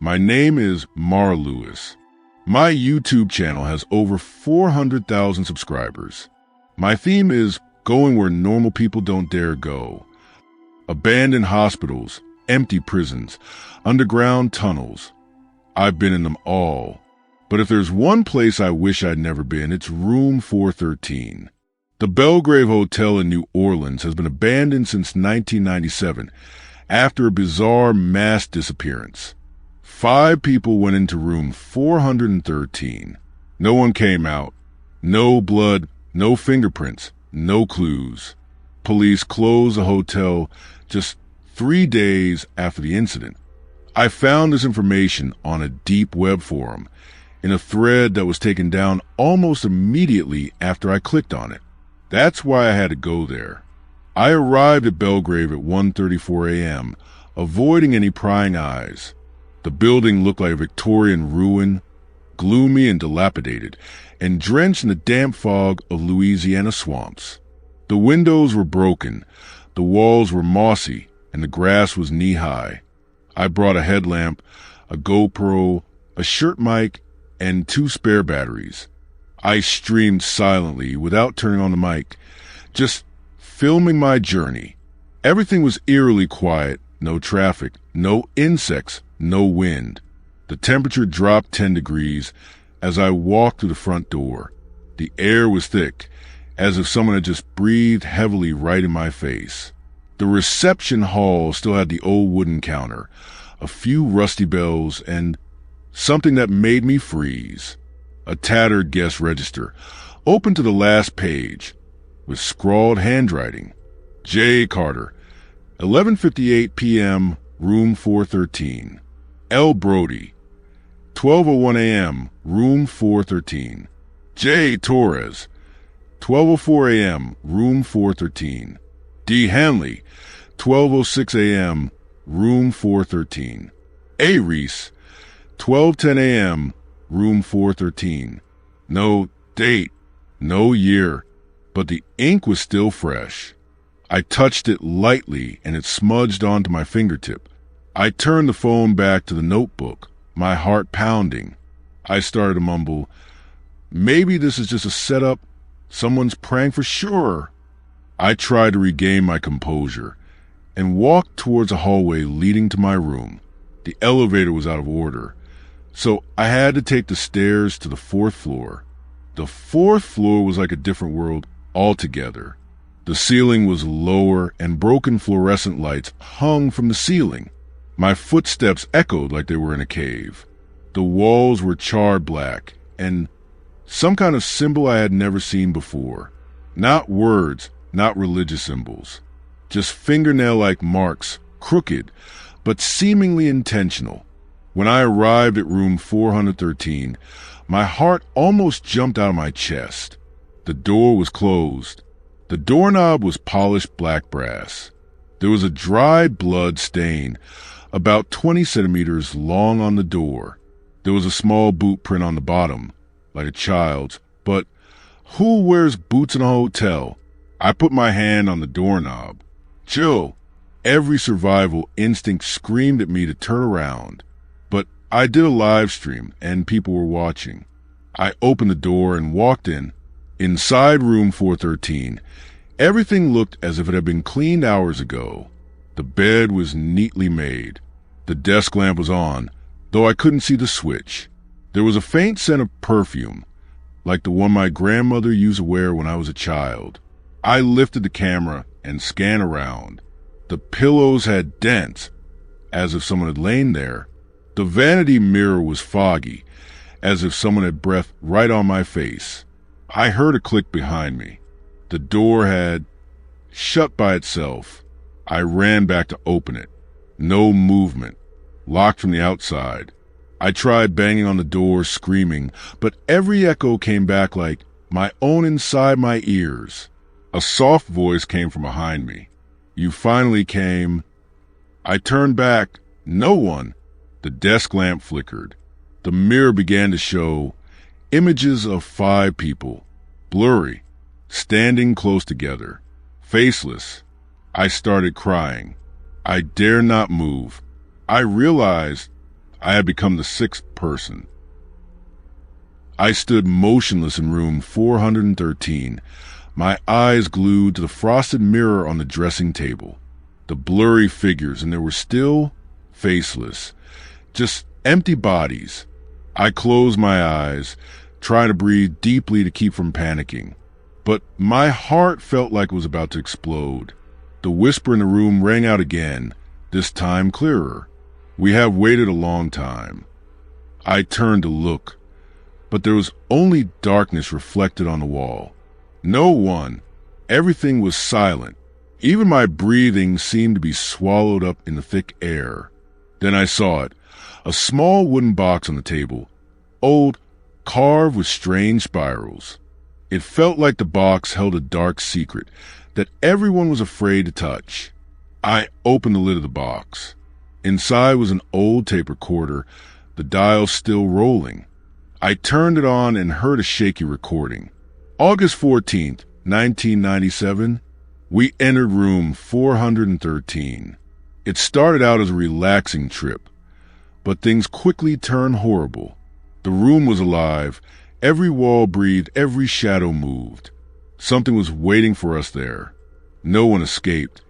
My name is Mara Lewis. My YouTube channel has over 400,000 subscribers. My theme is going where normal people don't dare go. Abandoned hospitals, empty prisons, underground tunnels. I've been in them all. But if there's one place I wish I'd never been, it's room 413. The Belgrave Hotel in New Orleans has been abandoned since 1997 after a bizarre mass disappearance. 5 people went into room 413. No one came out. No blood, no fingerprints, no clues. Police closed the hotel just 3 days after the incident. I found this information on a deep web forum in a thread that was taken down almost immediately after I clicked on it. That's why I had to go there. I arrived at Belgrave at 1:34 a.m., avoiding any prying eyes. The building looked like a Victorian ruin, gloomy and dilapidated, and drenched in the damp fog of Louisiana swamps. The windows were broken, the walls were mossy, and the grass was knee-high. I brought a headlamp, a GoPro, a shirt mic, and 2 spare batteries. I streamed silently without turning on the mic, just filming my journey. Everything was eerily quiet, no traffic, no insects, no wind. The temperature dropped 10 degrees as I walked through the front door. The air was thick, as if someone had just breathed heavily right in my face. The reception hall still had the old wooden counter, a few rusty bells, and something that made me freeze. A tattered guest register, open to the last page, with scrawled handwriting. J. Carter, 11:58 p.m., room 413. L. Brody, 12:01 a.m., room 413. J. Torres, 12:04 a.m., room 413. D. Hanley, 12:06 a.m., room 413. A. Reese, 12:10 a.m., room 413. No date, no year, but the ink was still fresh. I touched it lightly and it smudged onto my fingertip. I turned the phone back to the notebook, my heart pounding. I started to mumble, maybe this is just a setup. Someone's praying for sure. I tried to regain my composure and walked towards a hallway leading to my room. The elevator was out of order, so I had to take the stairs to the 4th floor. The 4th floor was like a different world altogether. The ceiling was lower and broken fluorescent lights hung from the ceiling. My footsteps echoed like they were in a cave. The walls were charred black and some kind of symbol I had never seen before. Not words, not religious symbols. Just fingernail-like marks, crooked, but seemingly intentional. When I arrived at room 413, my heart almost jumped out of my chest. The door was closed. The doorknob was polished black brass. There was a dry blood stain, about 20 centimeters long on the door. There was a small boot print on the bottom, like a child's, but who wears boots in a hotel? I put my hand on the doorknob. Chill. Every survival instinct screamed at me to turn around. But I did a live stream, and people were watching. I opened the door and walked in. Inside room 413, everything looked as if it had been cleaned hours ago. The bed was neatly made. The desk lamp was on, though I couldn't see the switch. There was a faint scent of perfume, like the one my grandmother used to wear when I was a child. I lifted the camera and scanned around. The pillows had dents, as if someone had lain there. The vanity mirror was foggy, as if someone had breathed right on my face. I heard a click behind me. The door had shut by itself. I ran back to open it. No movement. Locked from the outside. I tried banging on the door, screaming, but every echo came back like my own inside my ears. A soft voice came from behind me. You finally came. I turned back. No one. The desk lamp flickered. The mirror began to show images of 5 people, blurry, standing close together, faceless. I started crying. I dare not move. I realized I had become the sixth person. I stood motionless in room 413, my eyes glued to the frosted mirror on the dressing table, the blurry figures, and they were still faceless, just empty bodies. I closed my eyes, trying to breathe deeply to keep from panicking, but my heart felt like it was about to explode. The whisper in the room rang out again, this time clearer. "We have waited a long time." I turned to look, but there was only darkness reflected on the wall. No one. Everything was silent. Even my breathing seemed to be swallowed up in the thick air. Then I saw it, a small wooden box on the table, old, carved with strange spirals. It felt like the box held a dark secret that everyone was afraid to touch. I opened the lid of the box. Inside was an old tape recorder, the dial still rolling. I turned it on and heard a shaky recording. August 14th, 1997, we entered room 413. It started out as a relaxing trip, but things quickly turned horrible. The room was alive. Every wall breathed, every shadow moved. Something was waiting for us there. No one escaped.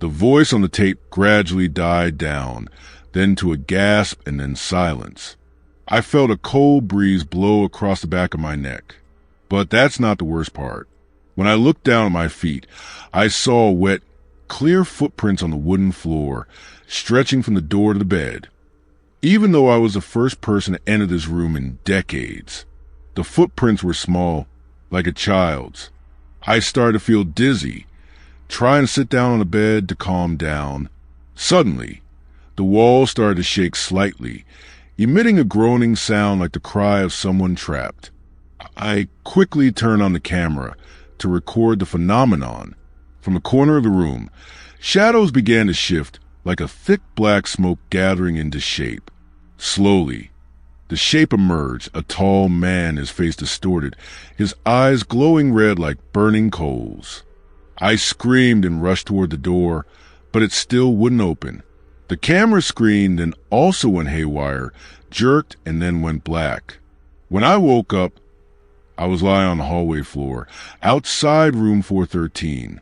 The voice on the tape gradually died down, then to a gasp and then silence. I felt a cold breeze blow across the back of my neck. But that's not the worst part. When I looked down at my feet, I saw wet, clear footprints on the wooden floor, stretching from the door to the bed. Even though I was the first person to enter this room in decades, the footprints were small, like a child's. I started to feel dizzy, trying to sit down on the bed to calm down. Suddenly, the wall started to shake slightly, emitting a groaning sound like the cry of someone trapped. I quickly turned on the camera to record the phenomenon. From the corner of the room, shadows began to shift like a thick black smoke gathering into shape. Slowly, the shape emerged, a tall man, his face distorted, his eyes glowing red like burning coals. I screamed and rushed toward the door, but it still wouldn't open. The camera screen then also went haywire, jerked, and then went black. When I woke up, I was lying on the hallway floor, outside room 413.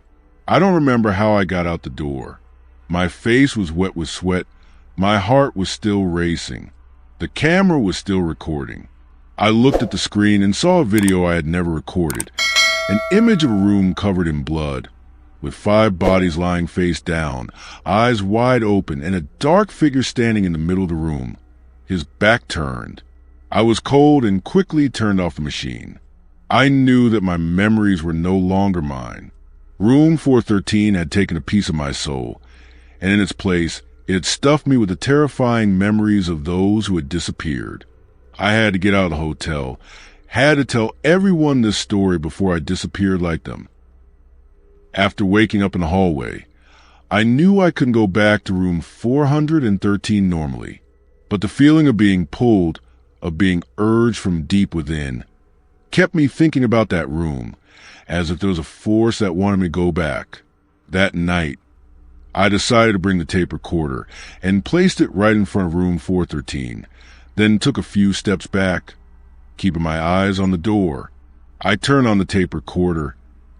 I don't remember how I got out the door. My face was wet with sweat. My heart was still racing. The camera was still recording. I looked at the screen and saw a video I had never recorded. An image of a room covered in blood, with 5 bodies lying face down, eyes wide open, and a dark figure standing in the middle of the room, his back turned. I was cold and quickly turned off the machine. I knew that my memories were no longer mine. Room 413 had taken a piece of my soul, and in its place, it had stuffed me with the terrifying memories of those who had disappeared. I had to get out of the hotel, had to tell everyone this story before I disappeared like them. After waking up in the hallway, I knew I couldn't go back to room 413 normally, but the feeling of being pulled, of being urged from deep within, kept me thinking about that room, as if there was a force that wanted me to go back. That night, I decided to bring the tape recorder and placed it right in front of room 413, then took a few steps back, keeping my eyes on the door. I turned on the tape recorder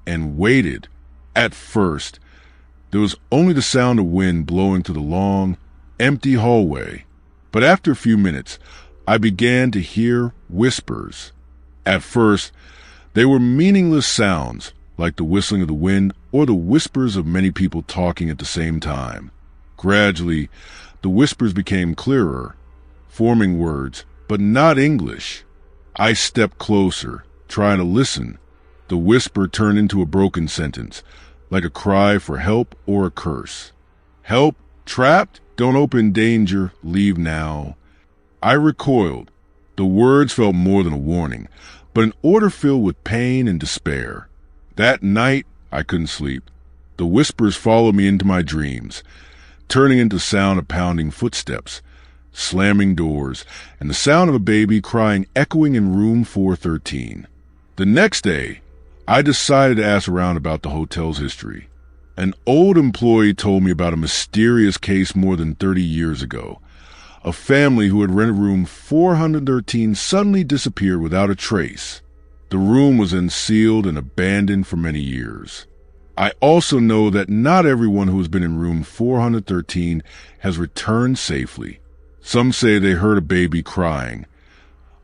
and waited. At first, there was only the sound of wind blowing through the long, empty hallway. But after a few minutes, I began to hear whispers. At first, they were meaningless sounds, like the whistling of the wind or the whispers of many people talking at the same time. Gradually, the whispers became clearer, forming words, but not English. I stepped closer, trying to listen. The whisper turned into a broken sentence, like a cry for help or a curse. "Help? Trapped? Don't open, danger, leave now." I recoiled. The words felt more than a warning, but an order filled with pain and despair. That night, I couldn't sleep. The whispers followed me into my dreams, turning into the sound of pounding footsteps, slamming doors, and the sound of a baby crying echoing in room 413. The next day, I decided to ask around about the hotel's history. An old employee told me about a mysterious case more than 30 years ago. A family who had rented room 413 suddenly disappeared without a trace. The room was unsealed and abandoned for many years. I also know that not everyone who has been in room 413 has returned safely. Some say they heard a baby crying.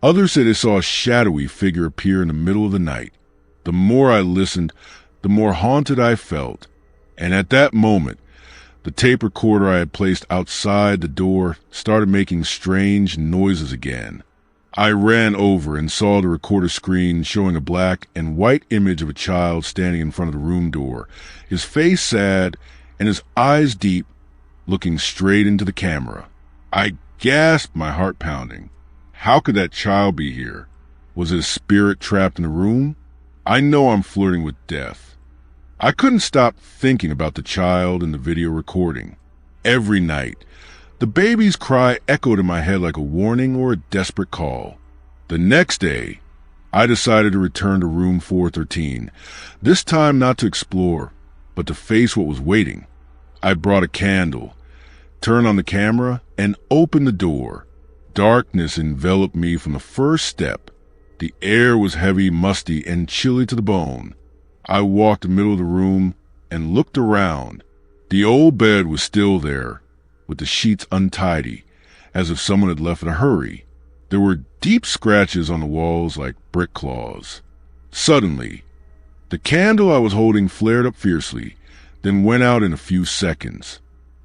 Others say they saw a shadowy figure appear in the middle of the night. The more I listened, the more haunted I felt. And at that moment, the tape recorder I had placed outside the door started making strange noises again. I ran over and saw the recorder screen showing a black and white image of a child standing in front of the room door, his face sad and his eyes deep, looking straight into the camera. I gasped, my heart pounding. How could that child be here? Was it a spirit trapped in the room? I know I'm flirting with death. I couldn't stop thinking about the child in the video recording. Every night, the baby's cry echoed in my head like a warning or a desperate call. The next day, I decided to return to room 413, this time not to explore, but to face what was waiting. I brought a candle, turned on the camera, and opened the door. Darkness enveloped me from the first step. The air was heavy, musty, and chilly to the bone. I walked the middle of the room and looked around. The old bed was still there, with the sheets untidy, as if someone had left in a hurry. There were deep scratches on the walls like brick claws. Suddenly, the candle I was holding flared up fiercely, then went out in a few seconds.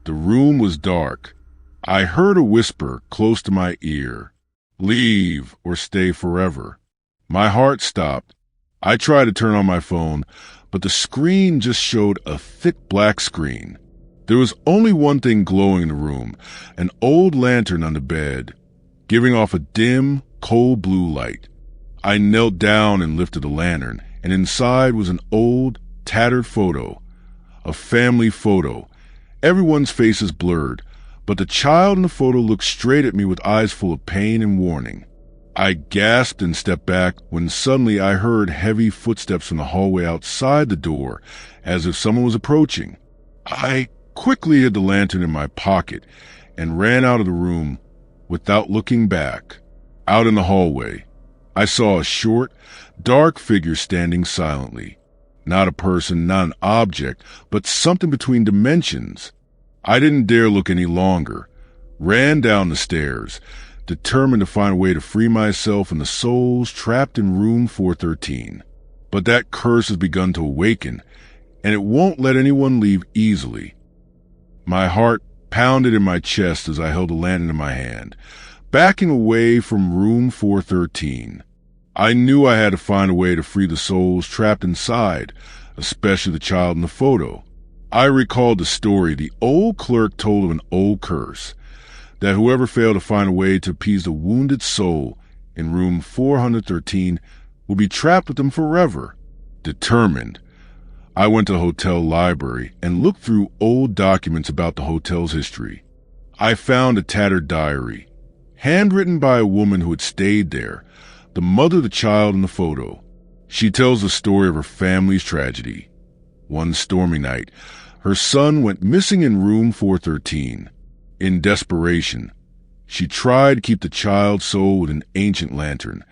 The room was dark. I heard a whisper close to my ear, "Leave or stay forever." My heart stopped. I tried to turn on my phone, but the screen just showed a thick black screen. There was only one thing glowing in the room, an old lantern on the bed, giving off a dim, cold blue light. I knelt down and lifted the lantern, and inside was an old, tattered photo, a family photo. Everyone's face is blurred, but the child in the photo looked straight at me with eyes full of pain and warning. I gasped and stepped back when suddenly I heard heavy footsteps from the hallway outside the door, as if someone was approaching. I quickly hid the lantern in my pocket and ran out of the room without looking back. Out in the hallway, I saw a short, dark figure standing silently. Not a person, not an object, but something between dimensions. I didn't dare look any longer, ran down the stairs, determined to find a way to free myself and the souls trapped in room 413. But that curse has begun to awaken, and it won't let anyone leave easily. My heart pounded in my chest as I held the lantern in my hand, backing away from room 413. I knew I had to find a way to free the souls trapped inside, especially the child in the photo. I recalled the story the old clerk told of an old curse, that whoever failed to find a way to appease the wounded soul in room 413 would be trapped with them forever. Determined, I went to the hotel library and looked through old documents about the hotel's history. I found a tattered diary, handwritten by a woman who had stayed there, the mother of the child in the photo. She tells the story of her family's tragedy. One stormy night, her son went missing in room 413. In desperation, she tried to keep the child's soul with an ancient lantern,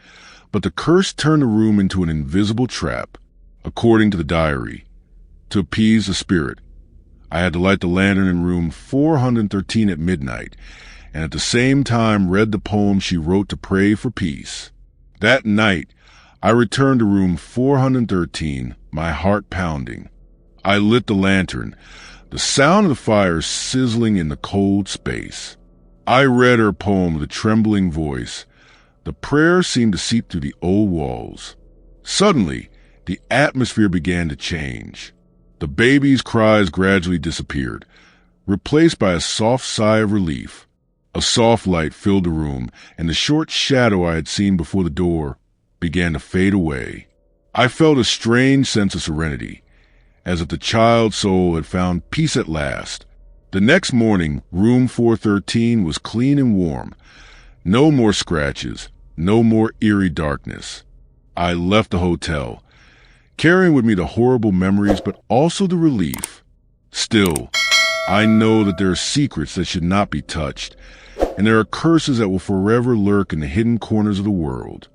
but the curse turned the room into an invisible trap. According to the diary, to appease the spirit, I had to light the lantern in room 413 at midnight, and at the same time read the poem she wrote to pray for peace. That night, I returned to room 413, my heart pounding. I lit the lantern, the sound of the fire sizzling in the cold space. I read her poem with a trembling voice. The prayer seemed to seep through the old walls. Suddenly, the atmosphere began to change. The baby's cries gradually disappeared, replaced by a soft sigh of relief. A soft light filled the room, and the short shadow I had seen before the door began to fade away. I felt a strange sense of serenity, as if the child's soul had found peace at last. The next morning, room 413 was clean and warm. No more scratches, no more eerie darkness. I left the hotel, carrying with me the horrible memories, but also the relief. Still, I know that there are secrets that should not be touched, and there are curses that will forever lurk in the hidden corners of the world.